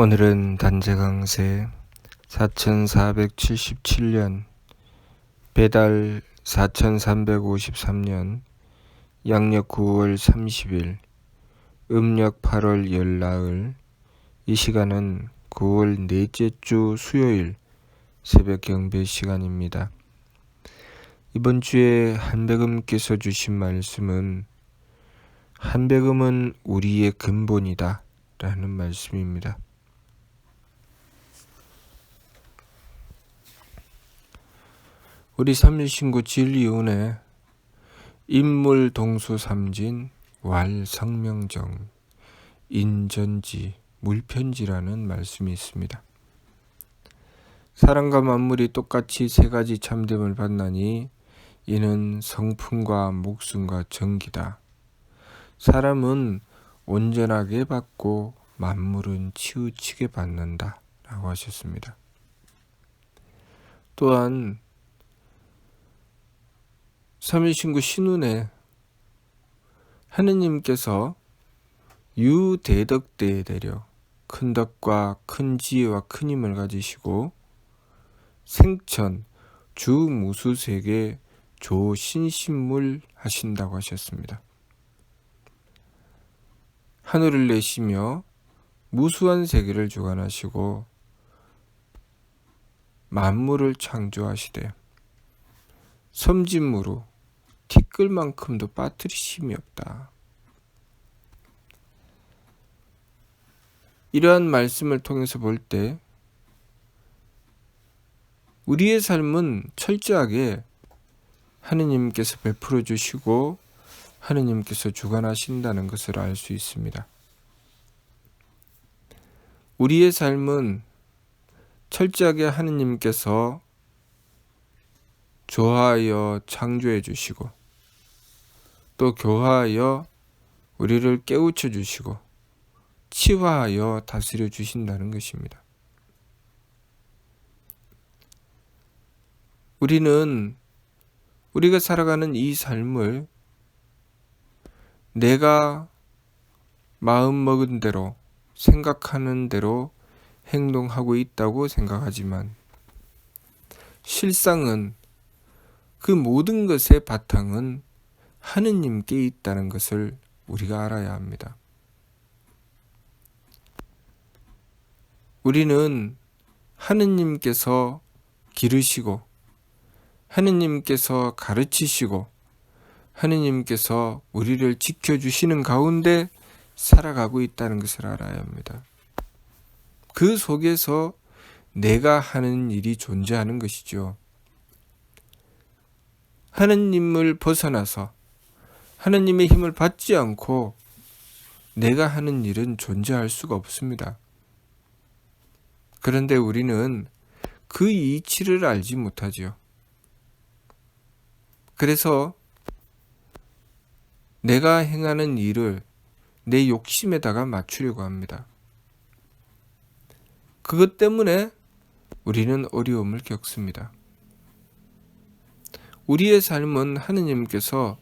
오늘은 단재강세 4477년 배달 4353년 양력 9월 30일 음력 8월 열나흘. 이 시간은 9월 넷째 주 수요일 새벽 경배 시간입니다. 이번 주에 한백음께서 주신 말씀은 한백음은 우리의 근본이다 라는 말씀입니다. 우리 삼일신구 진리운에 인물동수삼진 왈성명정 인전지 물편지라는 말씀이 있습니다. 사람과 만물이 똑같이 세 가지 참됨을 받나니 이는 성품과 목숨과 정기다. 사람은 온전하게 받고 만물은 치우치게 받는다 라고 하셨습니다. 또한 삼일신구 신운에 하느님께서 유대덕대에 대려 큰 덕과 큰 지혜와 큰 힘을 가지시고 생천 주무수세계 조신신물 하신다고 하셨습니다. 하늘을 내시며 무수한 세계를 주관하시고 만물을 창조하시되 섬진무로 티끌만큼도 빠뜨리심이 없다. 이러한 말씀을 통해서 볼 때 우리의 삶은 철저하게 하느님께서 베풀어 주시고 하느님께서 주관하신다는 것을 알 수 있습니다. 우리의 삶은 철저하게 하느님께서 조화하여 창조해 주시고 또 교화하여 우리를 깨우쳐 주시고 치화하여 다스려 주신다는 것입니다. 우리가 살아가는 이 삶을 내가 마음먹은 대로 생각하는 대로 행동하고 있다고 생각하지만 실상은 그 모든 것의 바탕은 하느님께 있다는 것을 우리가 알아야 합니다. 우리는 하느님께서 기르시고 하느님께서 가르치시고 하느님께서 우리를 지켜주시는 가운데 살아가고 있다는 것을 알아야 합니다. 그 속에서 내가 하는 일이 존재하는 것이죠. 하느님을 벗어나서 하느님의 힘을 받지 않고 내가 하는 일은 존재할 수가 없습니다. 그런데 우리는 그 이치를 알지 못하지요. 그래서 내가 행하는 일을 내 욕심에다가 맞추려고 합니다. 그것 때문에 우리는 어려움을 겪습니다. 우리의 삶은 하느님께서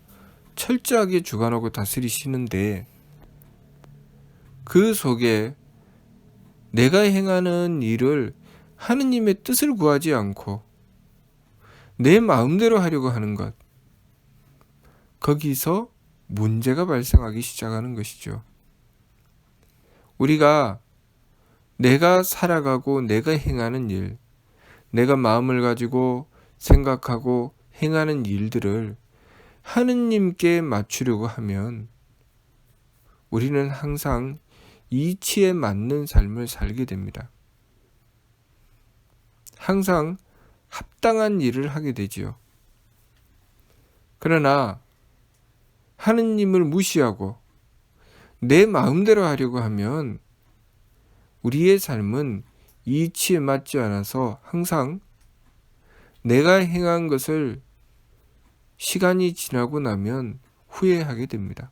철저하게 주관하고 다스리시는데 그 속에 내가 행하는 일을 하느님의 뜻을 구하지 않고 내 마음대로 하려고 하는 것, 거기서 문제가 발생하기 시작하는 것이죠. 우리가 내가 살아가고 내가 행하는 일, 내가 마음을 가지고 생각하고 행하는 일들을 하느님께 맞추려고 하면 우리는 항상 이치에 맞는 삶을 살게 됩니다. 항상 합당한 일을 하게 되지요. 그러나 하느님을 무시하고 내 마음대로 하려고 하면 우리의 삶은 이치에 맞지 않아서 항상 내가 행한 것을 시간이 지나고 나면 후회하게 됩니다.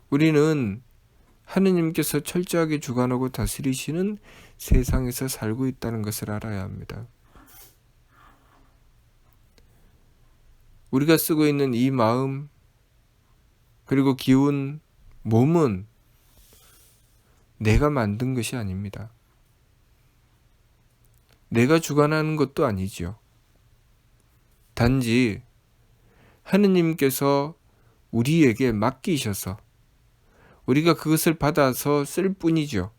우리는 하느님께서 철저하게 주관하고 다스리시는 세상에서 살고 있다는 것을 알아야 합니다. 우리가 쓰고 있는 이 마음 그리고 기운, 몸은 내가 만든 것이 아닙니다. 내가 주관하는 것도 아니지요. 단지 하느님께서 우리에게 맡기셔서 우리가 그것을 받아서 쓸 뿐이죠.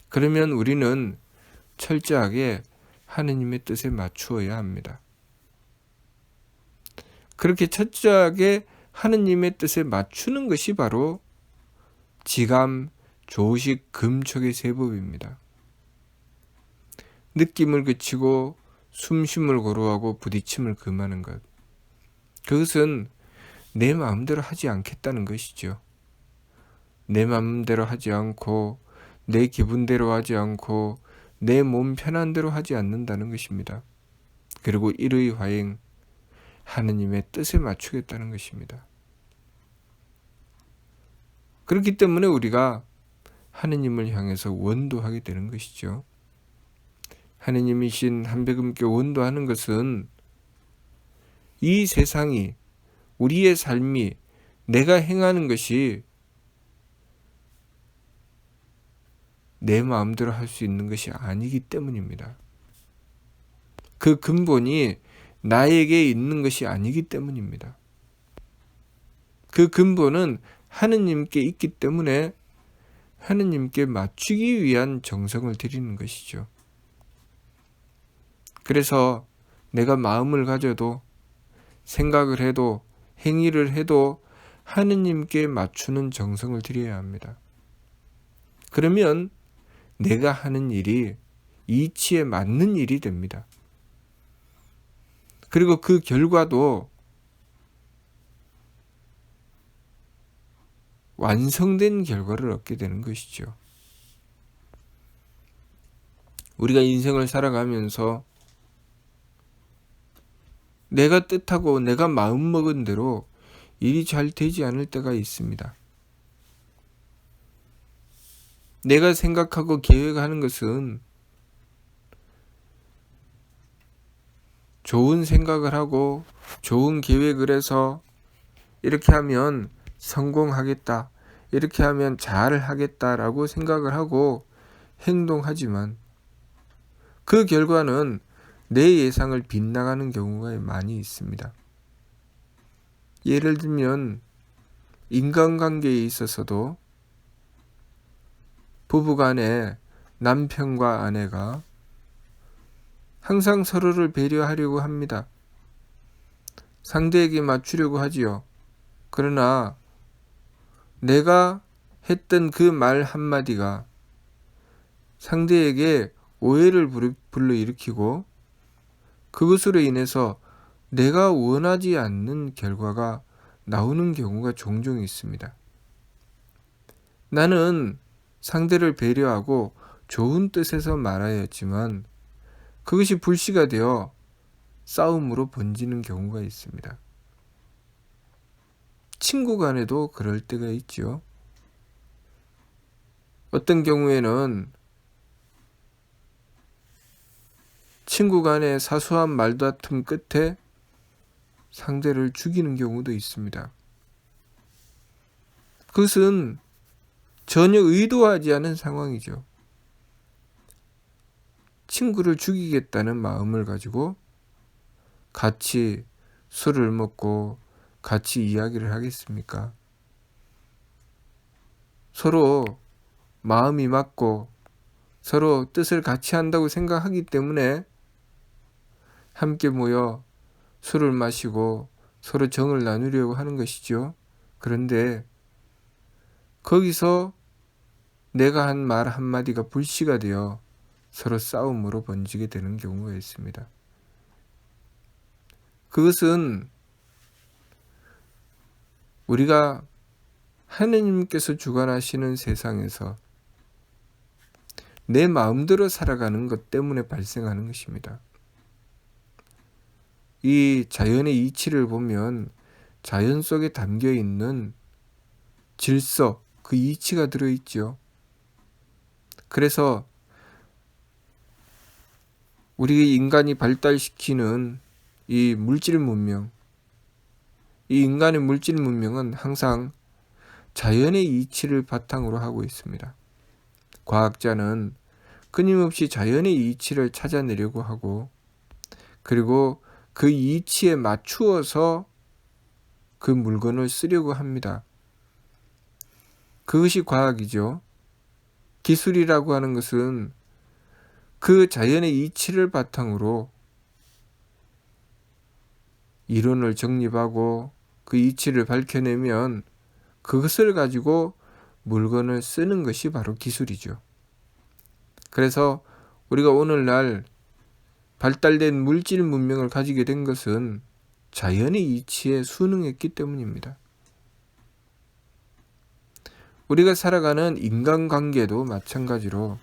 그러면 우리는 철저하게 하느님의 뜻에 맞추어야 합니다. 그렇게 철저하게 하느님의 뜻에 맞추는 것이 바로 지감, 조식, 금촉의 세법입니다. 느낌을 그치고 숨쉼을 고루하고 부딪힘을 금하는 것. 그것은 내 마음대로 하지 않겠다는 것이죠. 내 마음대로 하지 않고 내 기분대로 하지 않고 내 몸 편한 대로 하지 않는다는 것입니다. 그리고 일의 화행, 하느님의 뜻에 맞추겠다는 것입니다. 그렇기 때문에 우리가 하느님을 향해서 원도하게 되는 것이죠. 하느님이신 한백음께 원도하는 것은 이 세상이, 우리의 삶이, 내가 행하는 것이 내 마음대로 할 수 있는 것이 아니기 때문입니다. 그 근본이 나에게 있는 것이 아니기 때문입니다. 그 근본은 하느님께 있기 때문에 하느님께 맞추기 위한 정성을 들이는 것이죠. 그래서 내가 마음을 가져도 생각을 해도 행위를 해도 하느님께 맞추는 정성을 들여야 합니다. 그러면 내가 하는 일이 이치에 맞는 일이 됩니다. 그리고 그 결과도 완성된 결과를 얻게 되는 것이죠. 우리가 인생을 살아가면서 내가 뜻하고 내가 마음먹은 대로 일이 잘 되지 않을 때가 있습니다. 내가 생각하고 계획하는 것은 좋은 생각을 하고 좋은 계획을 해서 이렇게 하면 성공하겠다, 이렇게 하면 잘 하겠다라고 생각을 하고 행동하지만 그 결과는 내 예상을 빗나가는 경우가 많이 있습니다. 예를 들면 인간관계에 있어서도 부부간에 남편과 아내가 항상 서로를 배려하려고 합니다. 상대에게 맞추려고 하지요. 그러나 내가 했던 그 말 한마디가 상대에게 오해를 불러일으키고 그것으로 인해서 내가 원하지 않는 결과가 나오는 경우가 종종 있습니다. 나는 상대를 배려하고 좋은 뜻에서 말하였지만 그것이 불씨가 되어 싸움으로 번지는 경우가 있습니다. 친구 간에도 그럴 때가 있죠. 어떤 경우에는 친구 간의 사소한 말다툼 끝에 상대를 죽이는 경우도 있습니다. 그것은 전혀 의도하지 않은 상황이죠. 친구를 죽이겠다는 마음을 가지고 같이 술을 먹고 같이 이야기를 하겠습니까? 서로 마음이 맞고 서로 뜻을 같이 한다고 생각하기 때문에 함께 모여 술을 마시고 서로 정을 나누려고 하는 것이죠. 그런데 거기서 내가 한 말 한마디가 불씨가 되어 서로 싸움으로 번지게 되는 경우가 있습니다. 그것은 우리가 하느님께서 주관하시는 세상에서 내 마음대로 살아가는 것 때문에 발생하는 것입니다. 이 자연의 이치를 보면 자연 속에 담겨 있는 질서, 그 이치가 들어있죠. 그래서 우리 인간이 발달시키는 이 물질 문명, 이 인간의 물질 문명은 항상 자연의 이치를 바탕으로 하고 있습니다. 과학자는 끊임없이 자연의 이치를 찾아내려고 하고, 그리고 그 이치에 맞추어서 그 물건을 쓰려고 합니다. 그것이 과학이죠. 기술이라고 하는 것은 그 자연의 이치를 바탕으로 이론을 정립하고 그 이치를 밝혀내면 그것을 가지고 물건을 쓰는 것이 바로 기술이죠. 그래서 우리가 오늘날 발달된 물질 문명을 가지게 된 것은 자연의 이치에 순응했기 때문입니다. 우리가 살아가는 인간관계도 마찬가지로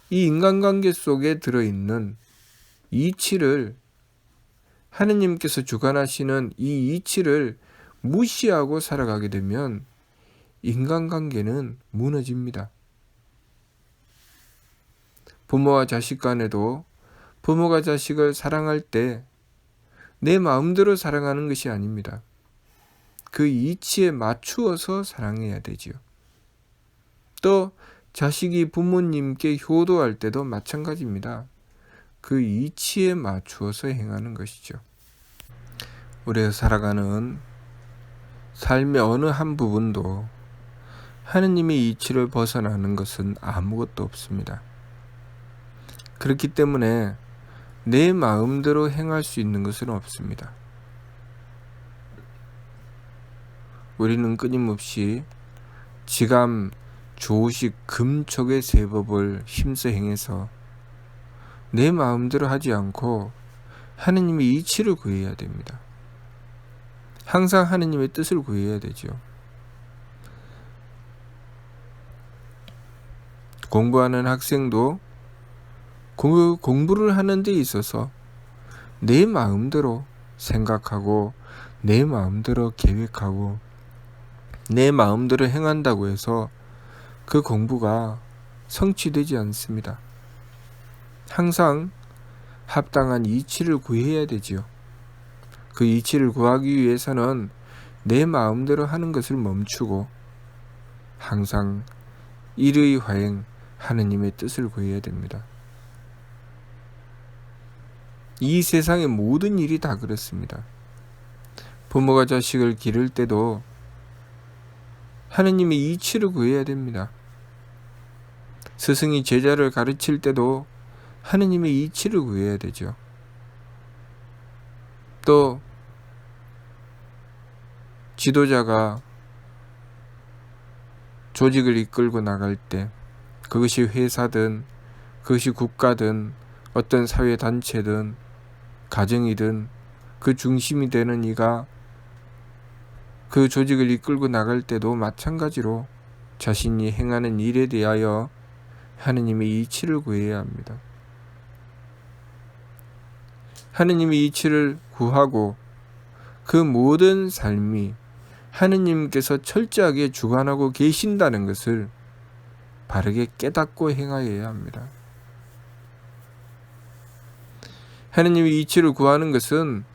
이 인간관계 속에 들어있는 이치를, 하느님께서 주관하시는 이 이치를 무시하고 살아가게 되면 인간관계는 무너집니다. 부모와 자식 간에도 부모가 자식을 사랑할 때 내 마음대로 사랑하는 것이 아닙니다. 그 이치에 맞추어서 사랑해야 되지요. 또 자식이 부모님께 효도할 때도 마찬가지입니다. 그 이치에 맞추어서 행하는 것이죠. 우리가 살아가는 삶의 어느 한 부분도 하느님의 이치를 벗어나는 것은 아무것도 없습니다. 그렇기 때문에 내 마음대로 행할 수 있는 것은 없습니다. 우리는 끊임없이 지감, 조식, 금촉의 세법을 힘써 행해서 내 마음대로 하지 않고 하느님의 이치를 구해야 됩니다. 항상 하느님의 뜻을 구해야 되죠. 공부하는 학생도 공부를 하는 데 있어서 내 마음대로 생각하고 내 마음대로 계획하고 내 마음대로 행한다고 해서 그 공부가 성취되지 않습니다. 항상 합당한 이치를 구해야 되지요. 그 이치를 구하기 위해서는 내 마음대로 하는 것을 멈추고 항상 일의 화행, 하느님의 뜻을 구해야 됩니다. 이 세상의 모든 일이 다 그렇습니다. 부모가 자식을 기를 때도 하느님의 이치를 구해야 됩니다. 스승이 제자를 가르칠 때도 하느님의 이치를 구해야 되죠. 또 지도자가 조직을 이끌고 나갈 때, 그것이 회사든 그것이 국가든 어떤 사회단체든 가정이든 그 중심이 되는 이가 그 조직을 이끌고 나갈 때도 마찬가지로 자신이 행하는 일에 대하여 하느님의 이치를 구해야 합니다. 하느님의 이치를 구하고 그 모든 삶이 하느님께서 철저하게 주관하고 계신다는 것을 바르게 깨닫고 행하여야 합니다. 하느님의 이치를 구하는 것은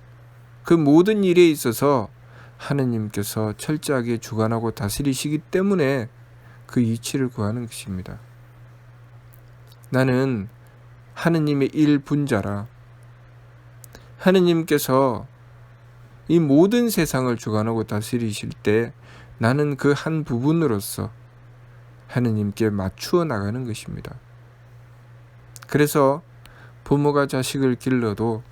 그 모든 일에 있어서 하느님께서 철저하게 주관하고 다스리시기 때문에 그 이치를 구하는 것입니다. 나는 하느님의 일분자라, 하느님께서 이 모든 세상을 주관하고 다스리실 때 나는 그 한 부분으로서 하느님께 맞추어 나가는 것입니다. 그래서 부모가 자식을 길러도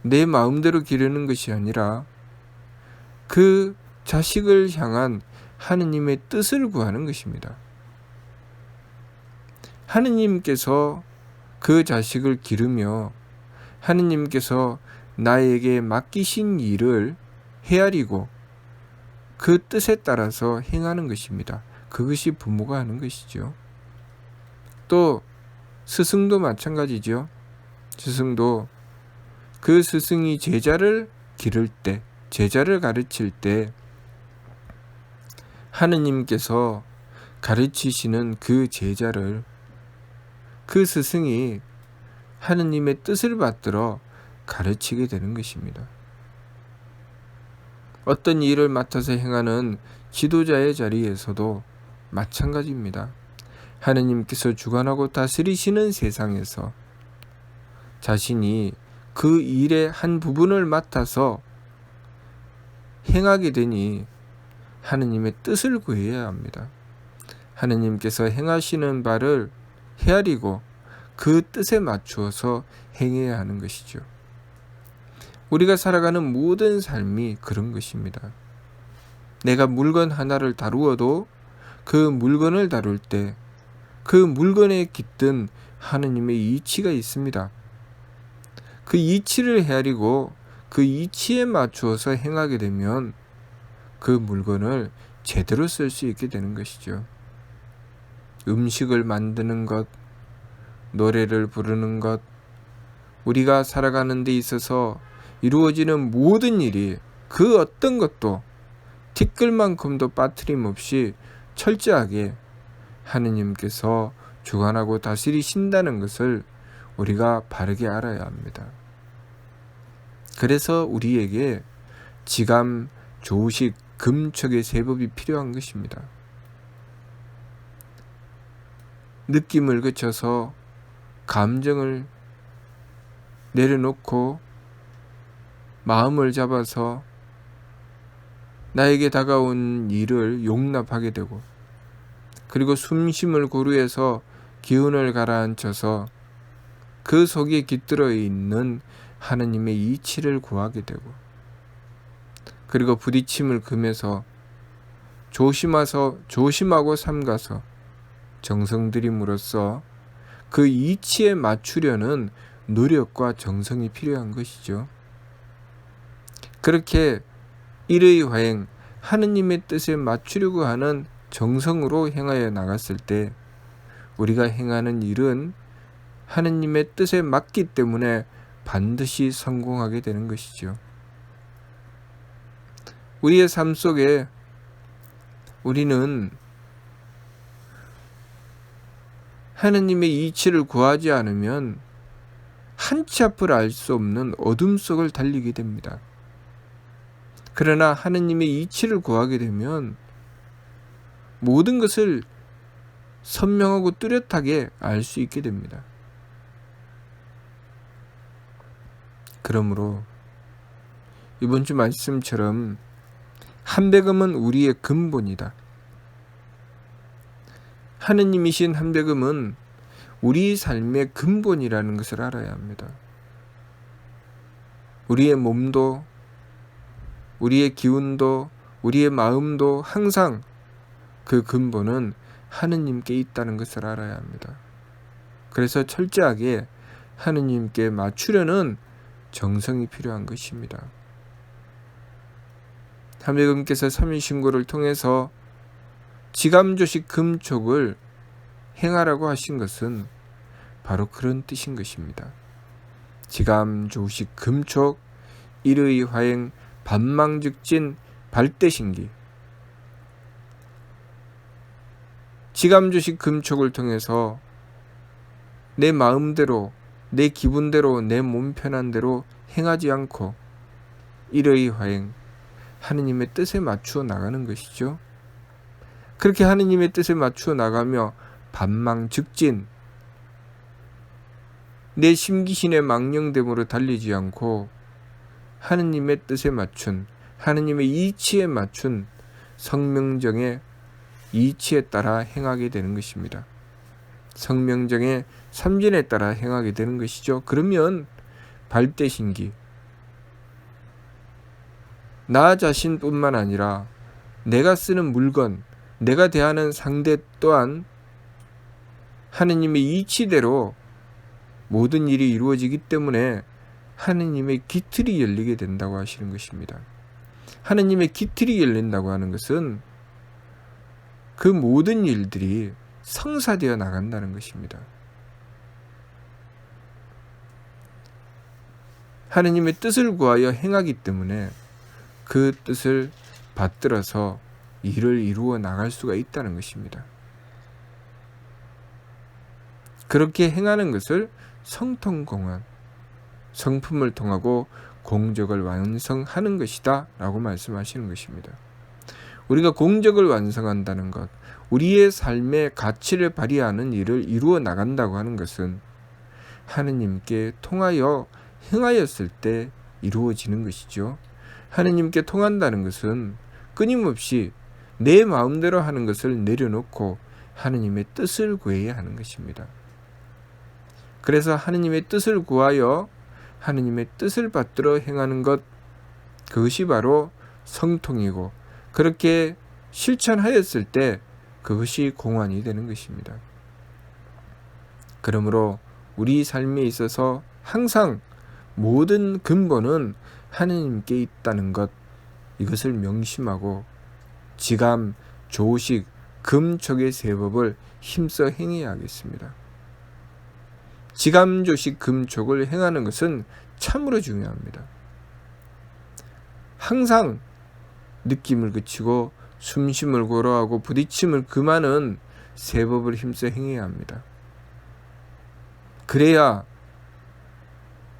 내 마음대로 기르는 것이 아니라 그 자식을 향한 하느님의 뜻을 구하는 것입니다. 하느님께서 그 자식을 기르며 하느님께서 나에게 맡기신 일을 헤아리고 그 뜻에 따라서 행하는 것입니다. 그것이 부모가 하는 것이죠. 또 스승도 마찬가지죠. 스승도 그 스승이 제자를 기를 때, 제자를 가르칠 때 하느님께서 가르치시는 그 제자를 그 스승이 하느님의 뜻을 받들어 가르치게 되는 것입니다. 어떤 일을 맡아서 행하는 지도자의 자리에서도 마찬가지입니다. 하느님께서 주관하고 다스리시는 세상에서 자신이 그 일의 한 부분을 맡아서 행하게 되니 하느님의 뜻을 구해야 합니다. 하느님께서 행하시는 바를 헤아리고 그 뜻에 맞추어서 행해야 하는 것이죠. 우리가 살아가는 모든 삶이 그런 것입니다. 내가 물건 하나를 다루어도 그 물건을 다룰 때 그 물건에 깃든 하느님의 이치가 있습니다. 그 이치를 헤아리고 그 이치에 맞추어서 행하게 되면 그 물건을 제대로 쓸 수 있게 되는 것이죠. 음식을 만드는 것, 노래를 부르는 것, 우리가 살아가는 데 있어서 이루어지는 모든 일이 그 어떤 것도 티끌만큼도 빠트림 없이 철저하게 하느님께서 주관하고 다스리신다는 것을 우리가 바르게 알아야 합니다. 그래서 우리에게 지감, 조식, 금촉의 세법이 필요한 것입니다. 느낌을 거쳐서 감정을 내려놓고 마음을 잡아서 나에게 다가온 일을 용납하게 되고, 그리고 숨쉼을 고루해서 기운을 가라앉혀서 그 속에 깃들어 있는 하느님의 이치를 구하게 되고, 그리고 부딪힘을 금해서 조심하고 삼가서 정성 들임으로써 그 이치에 맞추려는 노력과 정성이 필요한 것이죠. 그렇게 일의 화행, 하느님의 뜻에 맞추려고 하는 정성으로 행하여 나갔을 때 우리가 행하는 일은 하느님의 뜻에 맞기 때문에 반드시 성공하게 되는 것이죠. 우리의 삶 속에 우리는 하느님의 이치를 구하지 않으면 한치 앞을 알 수 없는 어둠 속을 달리게 됩니다. 그러나 하느님의 이치를 구하게 되면 모든 것을 선명하고 뚜렷하게 알 수 있게 됩니다. 그러므로 이번 주 말씀처럼 한배금은 우리의 근본이다. 하느님이신 한배금은 우리 삶의 근본이라는 것을 알아야 합니다. 우리의 몸도, 우리의 기운도, 우리의 마음도 항상 그 근본은 하느님께 있다는 것을 알아야 합니다. 그래서 철저하게 하느님께 맞추려는 정성이 필요한 것입니다. 한배금께서 삼위신고를 통해서 지감조식 금촉을 행하라고 하신 것은 바로 그런 뜻인 것입니다. 지감조식 금촉, 일의 화행, 반망즉진, 발대신기. 지감조식 금촉을 통해서 내 마음대로, 내 기분대로, 내 몸 편한 대로 행하지 않고 일의 화행, 하느님의 뜻에 맞추어 나가는 것이죠. 그렇게 하느님의 뜻에 맞추어 나가며 반망즉진, 내 심기신의 망령됨으로 달리지 않고 하느님의 뜻에 맞춘, 하느님의 이치에 맞춘 성명정의 이치에 따라 행하게 되는 것입니다. 성명정의 삼진에 따라 행하게 되는 것이죠. 그러면 발대신기, 나 자신뿐만 아니라 내가 쓰는 물건, 내가 대하는 상대 또한 하느님의 이치대로 모든 일이 이루어지기 때문에 하느님의 기틀이 열리게 된다고 하시는 것입니다. 하느님의 기틀이 열린다고 하는 것은 그 모든 일들이 성사되어 나간다는 것입니다. 하느님의 뜻을 구하여 행하기 때문에 그 뜻을 받들어서 일을 이루어 나갈 수가 있다는 것입니다. 그렇게 행하는 것을 성통공헌, 성품을 통하고 공적을 완성하는 것이다 라고 말씀하시는 것입니다. 우리가 공적을 완성한다는 것, 우리의 삶의 가치를 발휘하는 일을 이루어 나간다고 하는 것은 하느님께 통하여 행하였을 때 이루어지는 것이죠. 하느님께 통한다는 것은 끊임없이 내 마음대로 하는 것을 내려놓고 하느님의 뜻을 구해야 하는 것입니다. 그래서 하느님의 뜻을 구하여 하느님의 뜻을 받들어 행하는 것, 그것이 바로 성통이고, 그렇게 실천하였을 때 그것이 공환이 되는 것입니다. 그러므로 우리 삶에 있어서 항상 모든 근본은 하느님께 있다는 것, 이것을 명심하고 지감, 조식, 금촉의 세 법을 힘써 행해야 하겠습니다. 지감, 조식, 금촉을 행하는 것은 참으로 중요합니다. 항상 느낌을 그치고 숨쉼을 고려하고 부딪힘을 금하는 세 법을 힘써 행해야 합니다. 그래야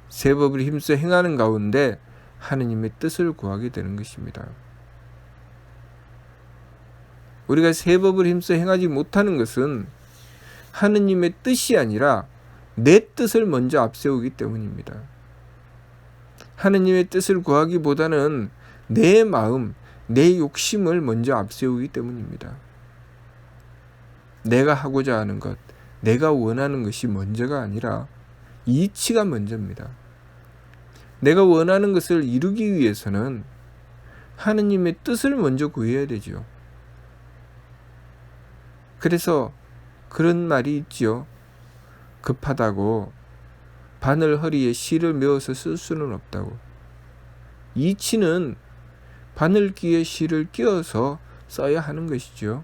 세 법을 힘써 행하는 가운데 하느님의 뜻을 구하게 되는 것입니다. 우리가 세 법을 힘써 행하지 못하는 것은 하느님의 뜻이 아니라 내 뜻을 먼저 앞세우기 때문입니다. 하느님의 뜻을 구하기보다는 내 마음, 내 욕심을 먼저 앞세우기 때문입니다. 내가 하고자 하는 것, 내가 원하는 것이 먼저가 아니라 이치가 먼저입니다. 내가 원하는 것을 이루기 위해서는 하느님의 뜻을 먼저 구해야 되죠. 그래서 그런 말이 있지요. 급하다고 바늘 허리에 실을 메어서 쓸 수는 없다고. 이치는 바늘귀에 실을 끼워서 써야 하는 것이죠.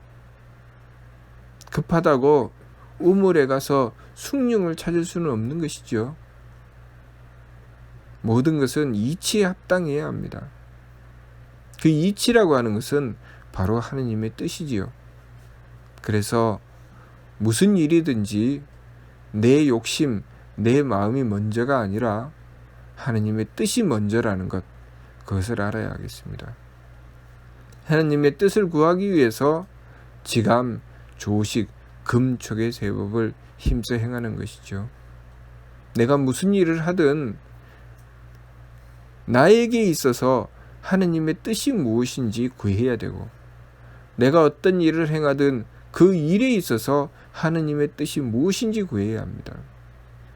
급하다고 우물에 가서 숭늉을 찾을 수는 없는 것이죠. 모든 것은 이치에 합당해야 합니다. 그 이치라고 하는 것은 바로 하느님의 뜻이지요. 그래서 무슨 일이든지 내 욕심, 내 마음이 먼저가 아니라 하느님의 뜻이 먼저라는 것, 그것을 알아야 하겠습니다. 하느님의 뜻을 구하기 위해서 지감, 조식, 금촉의 세 법을 힘써 행하는 것이죠. 내가 무슨 일을 하든 나에게 있어서 하느님의 뜻이 무엇인지 구해야 되고, 내가 어떤 일을 행하든 그 일에 있어서 하느님의 뜻이 무엇인지 구해야 합니다.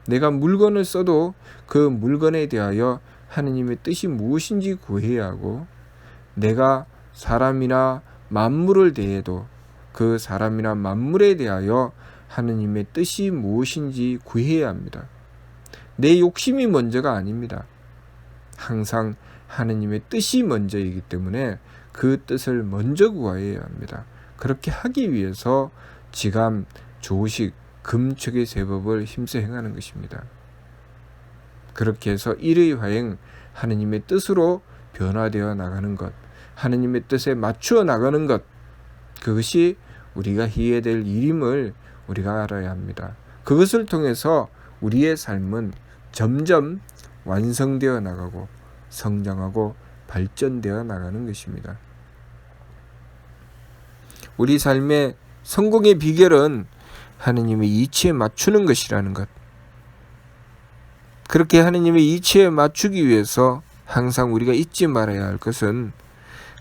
내가 물건을 써도 그 물건에 대하여 하느님의 뜻이 무엇인지 구해야 하고, 내가 사람이나 만물을 대해도 그 사람이나 만물에 대하여 하느님의 뜻이 무엇인지 구해야 합니다. 내 욕심이 먼저가 아닙니다. 항상 하느님의 뜻이 먼저이기 때문에 그 뜻을 먼저 구해야 합니다. 그렇게 하기 위해서 지감, 조식, 금촉의 세 법을 힘써 행하는 것입니다. 그렇게 해서 일의 화행, 하느님의 뜻으로 변화되어 나가는 것, 하느님의 뜻에 맞추어 나가는 것, 그것이 우리가 해야 될 일임을 우리가 알아야 합니다. 그것을 통해서 우리의 삶은 점점 완성되어 나가고 성장하고 발전되어 나가는 것입니다. 우리 삶의 성공의 비결은 하느님의 이치에 맞추는 것이라는 것. 그렇게 하느님의 이치에 맞추기 위해서 항상 우리가 잊지 말아야 할 것은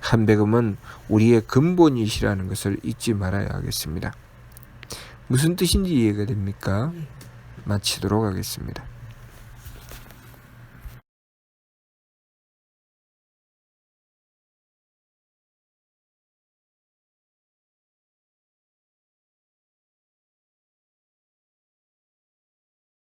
한백음은 우리의 근본이시라는 것을 잊지 말아야 하겠습니다. 무슨 뜻인지 이해가 됩니까? 마치도록 하겠습니다.